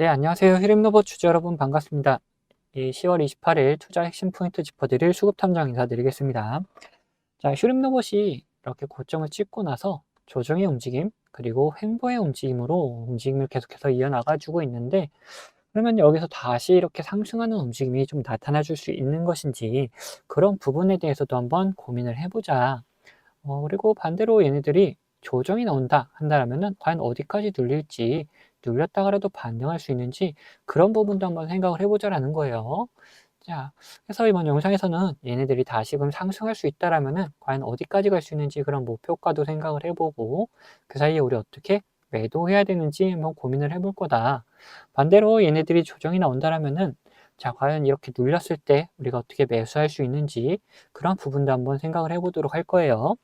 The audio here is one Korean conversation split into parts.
네, 안녕하세요. 히림로봇 주주 여러분 반갑습니다. 10월 28일 투자 핵심 포인트 짚어드릴 수급 탐정 인사드리겠습니다. 자, 휴림로봇이 이렇게 고점을 찍고 나서 조정의 움직임, 그리고 횡보의 움직임으로 움직임을 계속해서 이어나가주고 있는데, 그러면 여기서 다시 이렇게 상승하는 움직임이 좀 나타나 줄 수 있는 것인지, 그런 부분에 대해서도 한번 고민을 해보자. 그리고 반대로 얘네들이 조정이 나온다 한다면은 과연 어디까지 눌릴지, 눌렸다가라도 반등할 수 있는지 그런 부분도 한번 생각을 해보자라는 거예요. 자, 그래서 이번 영상에서는 얘네들이 다시금 상승할 수 있다라면은 과연 어디까지 갈 수 있는지 그런 목표가도 생각을 해보고, 그 사이에 우리 어떻게 매도해야 되는지 한번 고민을 해볼 거다. 반대로 얘네들이 조정이 나온다라면은, 자, 과연 이렇게 눌렸을 때 우리가 어떻게 매수할 수 있는지 그런 부분도 한번 생각을 해보도록 할 거예요.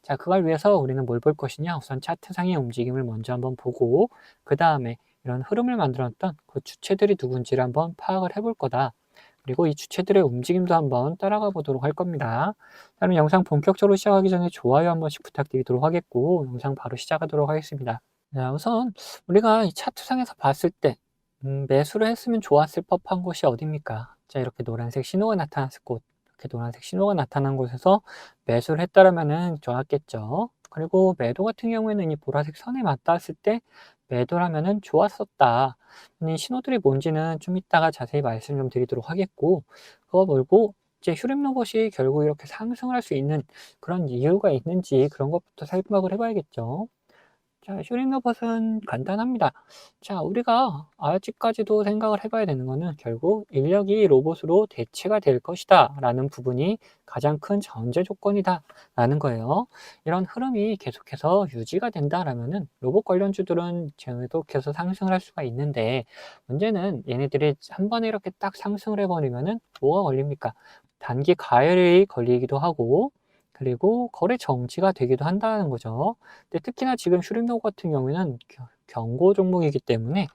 자, 그걸 위해서 우리는 뭘 볼 것이냐? 우선 차트상의 움직임을 먼저 한번 보고, 그 다음에 이런 흐름을 만들었던 그 주체들이 누군지를 한번 파악을 해볼 거다. 그리고 이 주체들의 움직임도 한번 따라가 보도록 할 겁니다. 그럼 영상 본격적으로 시작하기 전에 좋아요 한 번씩 부탁드리도록 하겠고, 영상 바로 시작하도록 하겠습니다. 자, 우선 우리가 이 차트상에서 봤을 때 매수를 했으면 좋았을 법한 곳이 어디입니까? 자, 이렇게 노란색 신호가 나타났을 곳, 이렇게 노란색 신호가 나타난 곳에서 매수를 했다라면은 좋았겠죠. 그리고 매도 같은 경우에는 이 보라색 선에 맞닿았을 때 매도를 하면은 좋았었다. 이 신호들이 뭔지는 좀 이따가 자세히 말씀 좀 드리도록 하겠고, 그거 말고 이제 휴림 로봇이 결국 이렇게 상승을 할 수 있는 그런 이유가 있는지 그런 것부터 생각을 해봐야겠죠. 자, 슈링 로봇은 간단합니다. 자, 우리가 아직까지도 생각을 해봐야 되는 거는 결국 인력이 로봇으로 대체가 될 것이다 라는 부분이 가장 큰 전제 조건이다 라는 거예요. 이런 흐름이 계속해서 유지가 된다라면은 로봇 관련주들은 계속해서 상승을 할 수가 있는데, 문제는 얘네들이 한 번에 이렇게 딱 상승을 해버리면은 뭐가 걸립니까? 단기 가열이 걸리기도 하고, 그리고 거래 정지가 되기도 한다는 거죠. 근데 특히나 지금 슈링도 같은 경우에는 경고 종목이기 때문에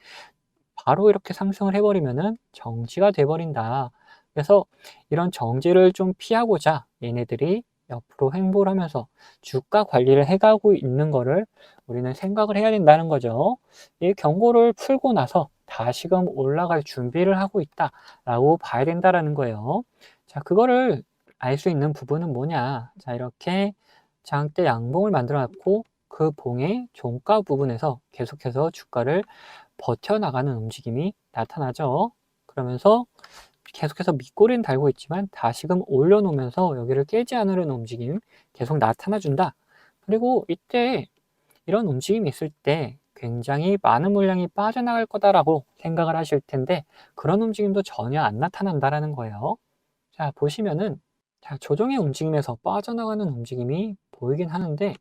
바로 이렇게 상승을 해버리면은 정지가 돼버린다. 그래서 이런 정지를 좀 피하고자 얘네들이 옆으로 횡보를 하면서 주가 관리를 해가고 있는 거를 우리는 생각을 해야 된다는 거죠. 이 경고를 풀고 나서 다시금 올라갈 준비를 하고 있다라고 봐야 된다라는 거예요. 자, 그거를 알 수 있는 부분은 뭐냐? 자, 이렇게 장대 양봉을 만들어 놨고 그 봉의 종가 부분에서 계속해서 주가를 버텨나가는 움직임이 나타나죠. 그러면서 계속해서 밑꼬리는 달고 있지만 다시금 올려놓으면서 여기를 깨지 않으려는 움직임 계속 나타나준다. 그리고 이때 이런 움직임이 있을 때 굉장히 많은 물량이 빠져나갈 거다라고 생각을 하실 텐데, 그런 움직임도 전혀 안 나타난다라는 거예요. 자, 보시면은 자, 조정의 움직임에서 빠져나가는 움직임이 보이긴 하는데,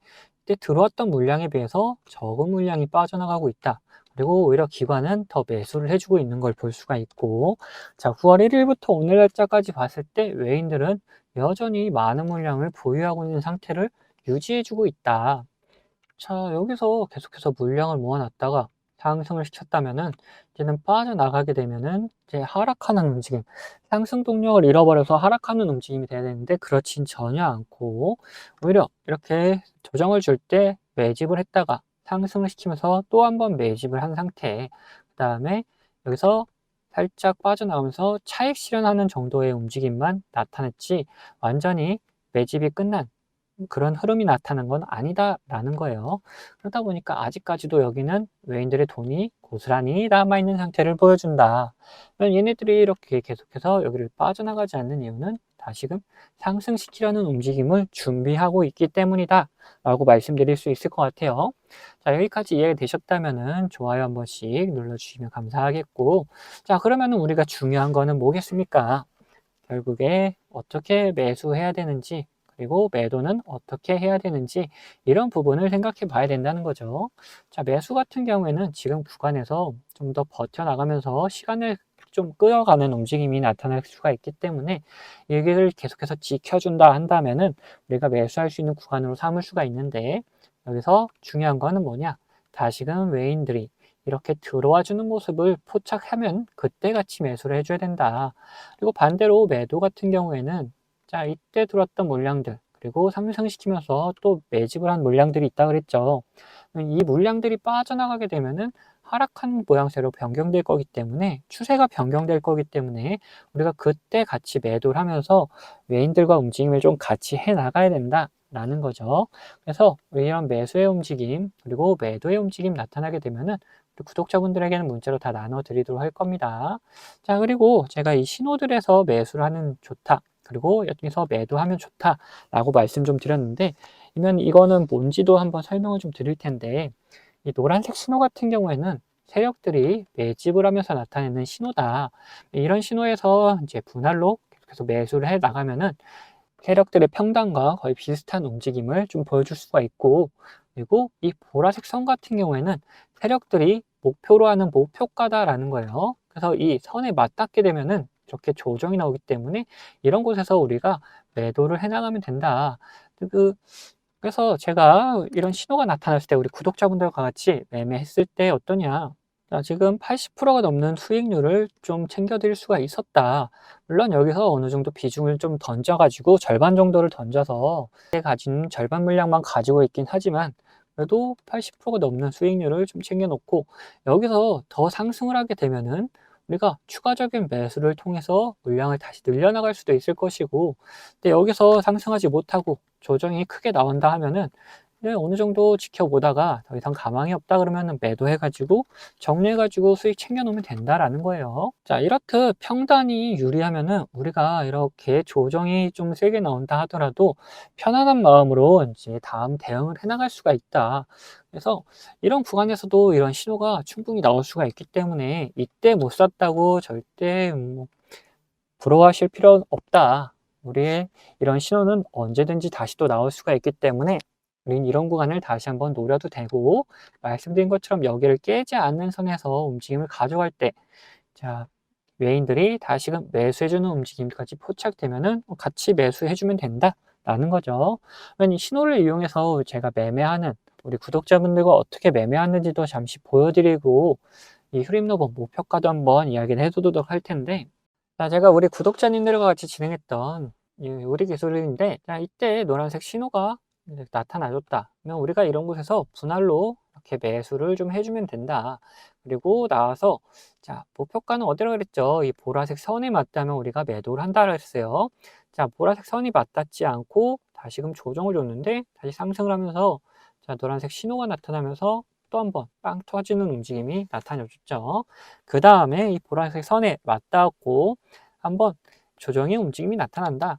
이때 들어왔던 물량에 비해서 적은 물량이 빠져나가고 있다. 그리고 오히려 기관은 더 매수를 해주고 있는 걸 볼 수가 있고, 자, 9월 1일부터 오늘 날짜까지 봤을 때 외인들은 여전히 많은 물량을 보유하고 있는 상태를 유지해주고 있다. 자, 여기서 계속해서 물량을 모아놨다가 상승을 시켰다면은, 이제는 빠져나가게 되면은 이제 하락하는 움직임, 상승 동력을 잃어버려서 하락하는 움직임이 돼야 되는데 그렇진 전혀 않고, 오히려 이렇게 조정을 줄 때 매집을 했다가 상승을 시키면서 또 한 번 매집을 한 상태, 그 다음에 여기서 살짝 빠져나오면서 차익 실현하는 정도의 움직임만 나타냈지, 완전히 매집이 끝난 그런 흐름이 나타난 건 아니다라는 거예요. 그러다 보니까 아직까지도 여기는 외인들의 돈이 고스란히 남아있는 상태를 보여준다. 얘네들이 이렇게 계속해서 여기를 빠져나가지 않는 이유는 다시금 상승시키려는 움직임을 준비하고 있기 때문이다 라고 말씀드릴 수 있을 것 같아요. 자, 여기까지 이해가 되셨다면 좋아요 한 번씩 눌러주시면 감사하겠고, 자, 그러면 우리가 중요한 거는 뭐겠습니까? 결국에 어떻게 매수해야 되는지, 그리고 매도는 어떻게 해야 되는지, 이런 부분을 생각해 봐야 된다는 거죠. 자, 매수 같은 경우에는 지금 구간에서 좀 더 버텨나가면서 시간을 좀 끌어가는 움직임이 나타날 수가 있기 때문에 여기를 계속해서 지켜준다 한다면은 우리가 매수할 수 있는 구간으로 삼을 수가 있는데, 여기서 중요한 거는 뭐냐? 다시금 외인들이 이렇게 들어와 주는 모습을 포착하면 그때 같이 매수를 해줘야 된다. 그리고 반대로 매도 같은 경우에는, 자, 이때 들어왔던 물량들, 그리고 상승시키면서 또 매집을 한 물량들이 있다 그랬죠. 이 물량들이 빠져나가게 되면은 하락한 모양새로 변경될 거기 때문에, 추세가 변경될 거기 때문에 우리가 그때 같이 매도를 하면서 외인들과 움직임을 좀 같이 해 나가야 된다라는 거죠. 그래서 이런 매수의 움직임 그리고 매도의 움직임 나타나게 되면은 우리 구독자분들에게는 문자로 다 나눠 드리도록 할 겁니다. 자, 그리고 제가 이 신호들에서 매수를 하는 좋다, 그리고 여기서 매도하면 좋다라고 말씀 좀 드렸는데, 이거는 뭔지도 한번 설명을 좀 드릴 텐데, 이 노란색 신호 같은 경우에는 세력들이 매집을 하면서 나타내는 신호다. 이런 신호에서 이제 분할로 계속해서 매수를 해 나가면은 세력들의 평단과 거의 비슷한 움직임을 좀 보여줄 수가 있고, 그리고 이 보라색 선 같은 경우에는 세력들이 목표로 하는 목표가다라는 거예요. 그래서 이 선에 맞닿게 되면은 이렇게 조정이 나오기 때문에 이런 곳에서 우리가 매도를 해나가면 된다. 그 그래서 제가 이런 신호가 나타났을 때 우리 구독자분들과 같이 매매했을 때 어떠냐? 자, 지금 80%가 넘는 수익률을 좀 챙겨드릴 수가 있었다. 물론 여기서 어느 정도 비중을 좀 던져가지고 절반 정도를 던져서 가진 절반 물량만 가지고 있긴 하지만, 그래도 80%가 넘는 수익률을 좀 챙겨놓고 여기서 더 상승을 하게 되면은 우리가 추가적인 매수를 통해서 물량을 다시 늘려나갈 수도 있을 것이고, 근데 여기서 상승하지 못하고 조정이 크게 나온다 하면은 어느 정도 지켜보다가 더 이상 가망이 없다 그러면 매도해가지고 정리해가지고 수익 챙겨놓으면 된다라는 거예요. 자, 이렇듯 평단이 유리하면은 우리가 이렇게 조정이 좀 세게 나온다 하더라도 편안한 마음으로 이제 다음 대응을 해나갈 수가 있다. 그래서 이런 구간에서도 이런 신호가 충분히 나올 수가 있기 때문에 이때 못 샀다고 절대 부러워하실 필요는 없다. 우리의 이런 신호는 언제든지 다시 또 나올 수가 있기 때문에 우린 이런 구간을 다시 한번 노려도 되고, 말씀드린 것처럼 여기를 깨지 않는 선에서 움직임을 가져갈 때, 자, 외인들이 다시금 매수해주는 움직임까지 포착되면은 같이 매수해주면 된다라는 거죠. 이 신호를 이용해서 제가 매매하는 우리 구독자분들과 어떻게 매매하는지도 잠시 보여드리고, 이 흐림노보 목표가도 한번 이야기를 해두도록 할 텐데, 자, 제가 우리 구독자님들과 같이 진행했던 이 우리 기술인데, 자, 이때 노란색 신호가 이제 나타나줬다. 그러면 우리가 이런 곳에서 분할로 이렇게 매수를 좀 해주면 된다. 그리고 나와서, 자, 목표가는 어디로 그랬죠? 이 보라색 선에 맞다면 우리가 매도를 한다 그랬어요. 자, 보라색 선이 맞닿지 않고 다시금 조정을 줬는데 다시 상승을 하면서, 자, 노란색 신호가 나타나면서 또 한번 빵 터지는 움직임이 나타내줬죠. 그 다음에 이 보라색 선에 맞닿고 한번 조정의 움직임이 나타난다.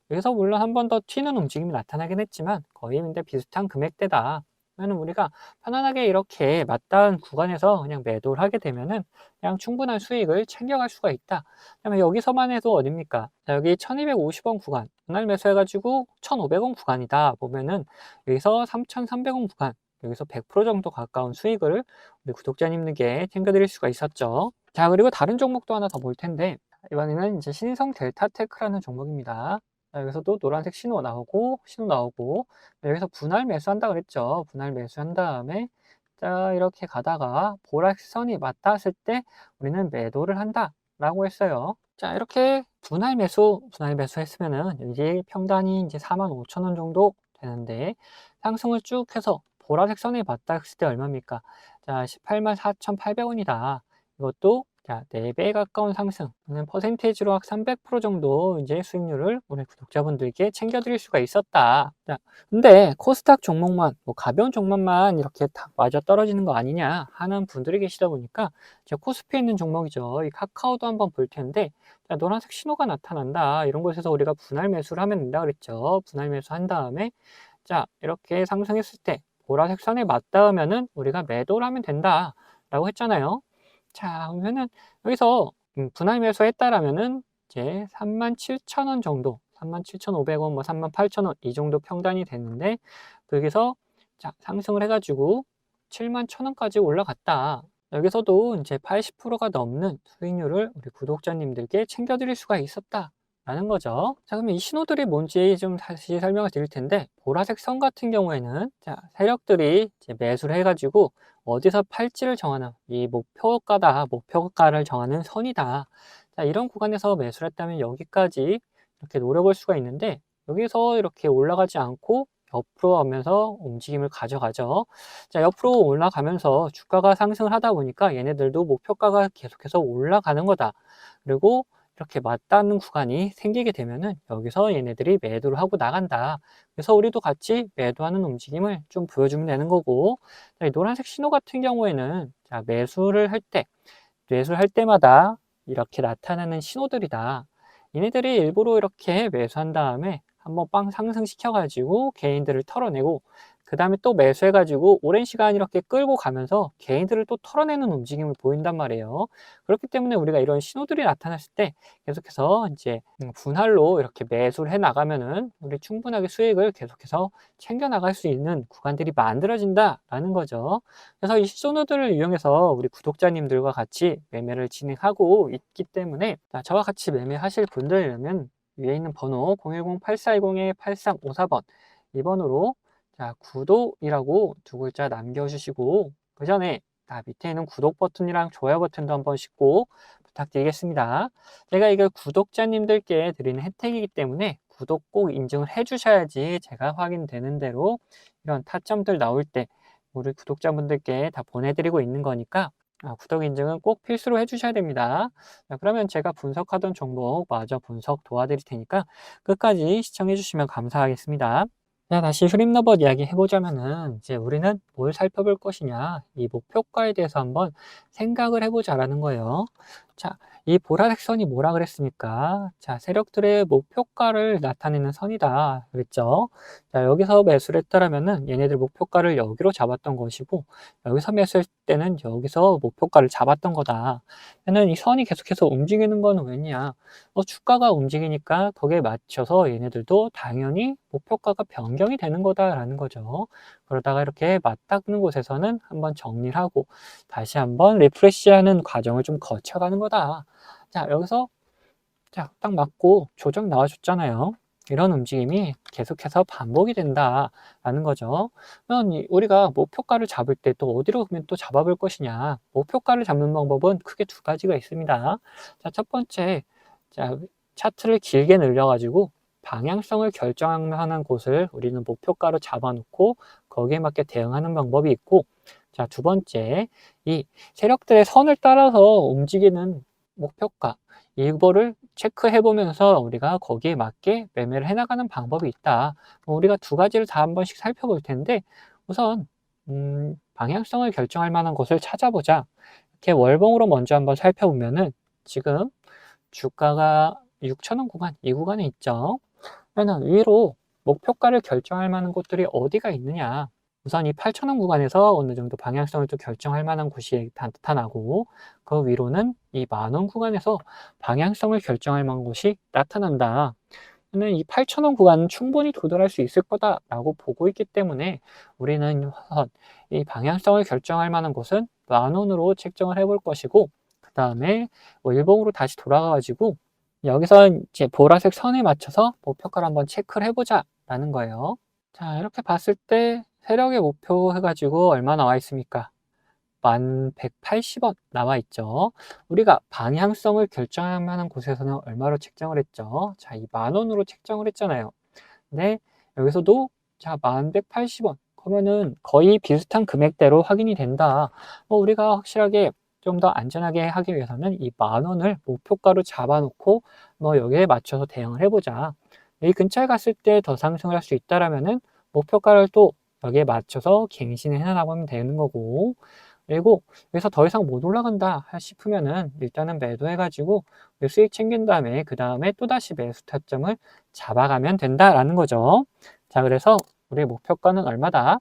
여기서 물론 한 번 더 튀는 움직임이 나타나긴 했지만 거의 근데 비슷한 금액대다. 그러면 우리가 편안하게 이렇게 맞닿은 구간에서 그냥 매도를 하게 되면은 그냥 충분한 수익을 챙겨갈 수가 있다. 그다음에 여기서만 해도 어딥니까? 자, 여기 1250원 구간, 분할 매수해가지고 1500원 구간이다 보면은 여기서 3300원 구간, 여기서 100% 정도 가까운 수익을 우리 구독자님들께 챙겨드릴 수가 있었죠. 자, 그리고 다른 종목도 하나 더 볼 텐데, 이번에는 이제 신성 델타테크라는 종목입니다. 자, 여기서도 노란색 신호 나오고, 여기서 분할 매수한다 그랬죠. 분할 매수한 다음에, 자, 이렇게 가다가 보라색 선이 맞닿았을 때 우리는 매도를 한다라고 했어요. 자, 이렇게 분할 매수 했으면은 이제 평단이 이제 45,000원 정도 되는데, 상승을 쭉 해서 보라색 선에 맞닿았을 때 얼마입니까? 자, 184,800원이다. 이것도 자, 4배에 가까운 상승, 퍼센테이지로 약 300% 정도 이제 수익률을 우리 구독자분들께 챙겨드릴 수가 있었다. 자, 근데 코스닥 종목만, 가벼운 종목만 이렇게 딱 맞아 떨어지는 거 아니냐 하는 분들이 계시다 보니까 제가 코스피에 있는 종목이죠. 이 카카오도 한번 볼 텐데, 자, 노란색 신호가 나타난다. 이런 곳에서 우리가 분할 매수를 하면 된다 그랬죠. 분할 매수 한 다음에, 자, 이렇게 상승했을 때 보라색 선에 맞닿으면은 우리가 매도를 하면 된다라고 했잖아요. 자, 그러면은 여기서 분할 매수했다라면은 이제 37,000원 정도, 37,500원, 뭐 38,000원 이 정도 평단이 됐는데, 여기서 자, 상승을 해가지고 71,000원까지 올라갔다. 여기서도 이제 80%가 넘는 수익률을 우리 구독자님들께 챙겨드릴 수가 있었다. 라는 거죠. 자, 그러면 이 신호들이 뭔지 좀 다시 설명을 드릴 텐데, 보라색 선 같은 경우에는 자, 세력들이 이제 매수를 해가지고 어디서 팔지를 정하는 이 목표가를 정하는 선이다. 자, 이런 구간에서 매수를 했다면 여기까지 이렇게 노려볼 수가 있는데, 여기서 이렇게 올라가지 않고 옆으로 하면서 움직임을 가져가죠. 자, 옆으로 올라가면서 주가가 상승을 하다 보니까 얘네들도 목표가가 계속해서 올라가는 거다. 그리고 이렇게 맞닿는 구간이 생기게 되면은 여기서 얘네들이 매도를 하고 나간다. 그래서 우리도 같이 매도하는 움직임을 좀 보여주면 되는 거고, 자, 이 노란색 신호 같은 경우에는 자, 매수를 할 때마다 이렇게 나타나는 신호들이다. 얘네들이 일부러 이렇게 매수한 다음에 한번 빵 상승시켜가지고 개인들을 털어내고 그 다음에 또 매수해가지고 오랜 시간 이렇게 끌고 가면서 개인들을 또 털어내는 움직임을 보인단 말이에요. 그렇기 때문에 우리가 이런 신호들이 나타났을 때 계속해서 이제 분할로 이렇게 매수를 해 나가면은 우리 충분하게 수익을 계속해서 챙겨 나갈 수 있는 구간들이 만들어진다라는 거죠. 그래서 이 신호들을 이용해서 우리 구독자님들과 같이 매매를 진행하고 있기 때문에 저와 같이 매매하실 분들이라면 위에 있는 번호 010-8420-8354번 이 번호로 자, 구독이라고 두 글자 남겨주시고 그 전에 밑에 있는 구독 버튼이랑 좋아요 버튼도 한 번씩 꼭 부탁드리겠습니다. 제가 이걸 구독자님들께 드리는 혜택이기 때문에 구독 꼭 인증을 해주셔야지 제가 확인되는 대로 이런 타점들 나올 때 우리 구독자분들께 다 보내드리고 있는 거니까 구독 인증은 꼭 필수로 해주셔야 됩니다. 자, 그러면 제가 분석하던 종목 마저 분석 도와드릴 테니까 끝까지 시청해 주시면 감사하겠습니다. 자, 다시 흐림너버 이야기 해보자면은, 이제 우리는 뭘 살펴볼 것이냐, 이 목표가에 대해서 한번 생각을 해보자라는 거예요. 자, 이 보라색 선이 뭐라 그랬습니까? 자, 세력들의 목표가를 나타내는 선이다. 그랬죠? 자, 여기서 매수를 했더라면은 얘네들 목표가를 여기로 잡았던 것이고, 여기서 매수했을 때는 여기서 목표가를 잡았던 거다. 얘는 이 선이 계속해서 움직이는 건 왜냐? 주가가 움직이니까 거기에 맞춰서 얘네들도 당연히 목표가가 변경이 되는 거다라는 거죠. 그러다가 이렇게 맞닿는 곳에서는 한번 정리를 하고 다시 한번 리프레시하는 과정을 좀 거쳐가는 거다. 자, 여기서 자, 딱 맞고 조정 나와줬잖아요. 이런 움직임이 계속해서 반복이 된다라는 거죠. 그러면 우리가 목표가를 잡을 때 또 어디로 그러면 또 잡아볼 것이냐? 목표가를 잡는 방법은 크게 두 가지가 있습니다. 자, 첫 번째, 자, 차트를 길게 늘려가지고 방향성을 결정하는 곳을 우리는 목표가로 잡아놓고 거기에 맞게 대응하는 방법이 있고, 자, 두 번째, 이 세력들의 선을 따라서 움직이는 목표가, 이거를 체크해 보면서 우리가 거기에 맞게 매매를 해나가는 방법이 있다. 우리가 두 가지를 다 한 번씩 살펴볼 텐데, 우선 방향성을 결정할 만한 곳을 찾아보자. 이렇게 월봉으로 먼저 한번 살펴보면은 지금 주가가 6,000원 구간, 이 구간에 있죠. 그러면 위로 목표가를 결정할 만한 곳들이 어디가 있느냐. 우선 이 8,000원 구간에서 어느 정도 방향성을 또 결정할 만한 곳이 나타나고 그 위로는 이 10,000원 구간에서 방향성을 결정할 만한 곳이 나타난다. 저는 이 8,000원 구간은 충분히 도달할 수 있을 거다라고 보고 있기 때문에 우리는 우선 이 방향성을 결정할 만한 곳은 10,000원으로 책정을 해볼 것이고 그 다음에 일봉으로 다시 돌아가가지고 여기서 이제 보라색 선에 맞춰서 목표가를 한번 체크를 해보자 라는 거예요. 자, 이렇게 봤을 때 세력의 목표 해가지고 얼마 나와 있습니까? 1180원 나와 있죠. 우리가 방향성을 결정할 만한 곳에서는 얼마로 책정을 했죠? 자, 이 10,000원으로 책정을 했잖아요. 근데 여기서도 자, 1180원. 그러면은 거의 비슷한 금액대로 확인이 된다. 우리가 확실하게 좀 더 안전하게 하기 위해서는 이 10,000원을 목표가로 잡아놓고 여기에 맞춰서 대응을 해보자. 이 근처에 갔을 때 더 상승을 할 수 있다라면은 목표가를 또 여기에 맞춰서 갱신을 해나가면 되는 거고, 그리고 여기서 더 이상 못 올라간다 싶으면은 일단은 매도해가지고 수익 챙긴 다음에 그 다음에 또다시 매수 타점을 잡아가면 된다라는 거죠. 자, 그래서 우리 목표가는 얼마다?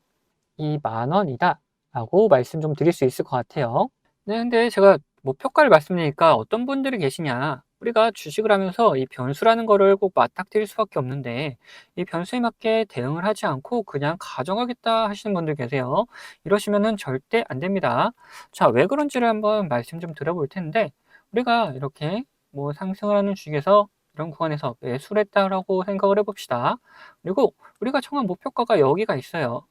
20,000원이다 라고 말씀 좀 드릴 수 있을 것 같아요. 네, 근데 제가 목표가를 말씀드리니까 어떤 분들이 계시냐, 우리가 주식을 하면서 이 변수라는 거를 꼭 맞닥뜨릴 수밖에 없는데 이 변수에 맞게 대응을 하지 않고 그냥 가져가겠다 하시는 분들 계세요. 이러시면은 절대 안 됩니다. 자, 왜 그런지를 한번 말씀 좀 드려볼 텐데, 우리가 이렇게 상승을 하는 주식에서 이런 구간에서 매수를 했다라고 생각을 해봅시다. 그리고 우리가 정한 목표가가 여기가 있어요.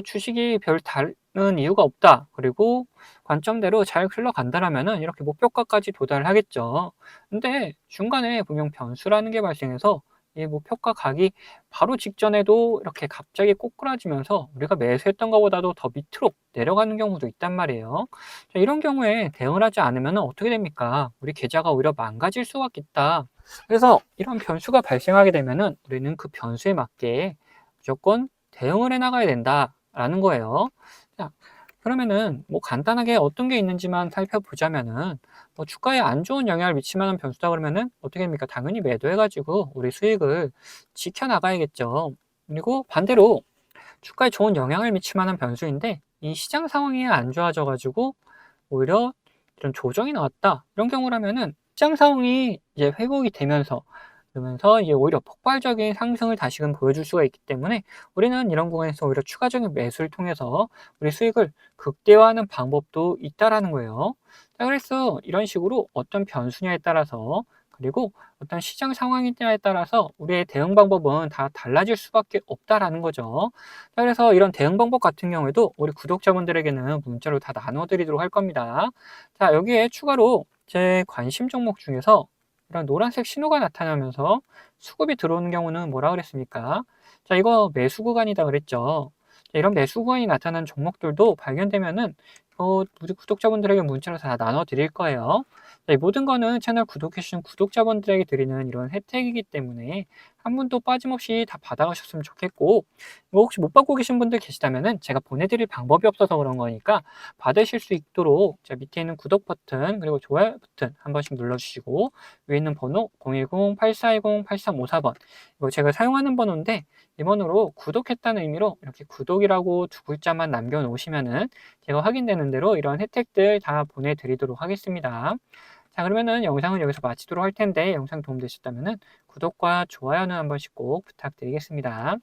주식이 별 다른 이유가 없다. 그리고 관점대로 잘 흘러간다라면은 이렇게 목표가까지 도달을 하겠죠. 근데 중간에 분명 변수라는 게 발생해서 이 목표가 가기 바로 직전에도 이렇게 갑자기 꼬꾸라지면서 우리가 매수했던 것보다도 더 밑으로 내려가는 경우도 있단 말이에요. 자, 이런 경우에 대응을 하지 않으면 어떻게 됩니까? 우리 계좌가 오히려 망가질 수가 있다. 그래서 이런 변수가 발생하게 되면은 우리는 그 변수에 맞게 무조건 대응을 해 나가야 된다라는 거예요. 자, 그러면은 뭐 간단하게 어떤 게 있는지만 살펴보자면은 뭐 주가에 안 좋은 영향을 미칠 만한 변수다 그러면은 어떻게 됩니까? 당연히 매도해가지고 우리 수익을 지켜나가야겠죠. 그리고 반대로 주가에 좋은 영향을 미칠 만한 변수인데 이 시장 상황이 안 좋아져가지고 오히려 이런 조정이 나왔다. 이런 경우라면은 시장 상황이 이제 회복이 되면서 그러면서 이제 오히려 폭발적인 상승을 다시금 보여줄 수가 있기 때문에 우리는 이런 구간에서 오히려 추가적인 매수를 통해서 우리 수익을 극대화하는 방법도 있다라는 거예요. 자, 그래서 이런 식으로 어떤 변수냐에 따라서 그리고 어떤 시장 상황이냐에 따라서 우리의 대응 방법은 다 달라질 수밖에 없다라는 거죠. 자, 그래서 이런 대응 방법 같은 경우에도 우리 구독자분들에게는 문자로 다 나눠드리도록 할 겁니다. 자, 여기에 추가로 제 관심 종목 중에서 이런 노란색 신호가 나타나면서 수급이 들어오는 경우는 뭐라 그랬습니까? 자, 이거 매수 구간이다 그랬죠. 자, 이런 매수 구간이 나타난 종목들도 발견되면은 우리 구독자분들에게 문자로 다 나눠 드릴 거예요. 자, 이 모든 거는 채널 구독해주신 구독자분들에게 드리는 이런 혜택이기 때문에 한 분도 빠짐없이 다 받아가셨으면 좋겠고, 이거 혹시 못 받고 계신 분들 계시다면은 제가 보내드릴 방법이 없어서 그런 거니까 받으실 수 있도록 자, 밑에 있는 구독 버튼 그리고 좋아요 버튼 한 번씩 눌러주시고 위에 있는 번호 010-8410-8354번 이거 제가 사용하는 번호인데 이 번호로 구독했다는 의미로 이렇게 구독이라고 두 글자만 남겨놓으시면은 제가 확인되는 대로 이런 혜택들 다 보내드리도록 하겠습니다. 자, 그러면은 영상은 여기서 마치도록 할 텐데 영상 도움되셨다면은 구독과 좋아요는 한 번씩 꼭 부탁드리겠습니다.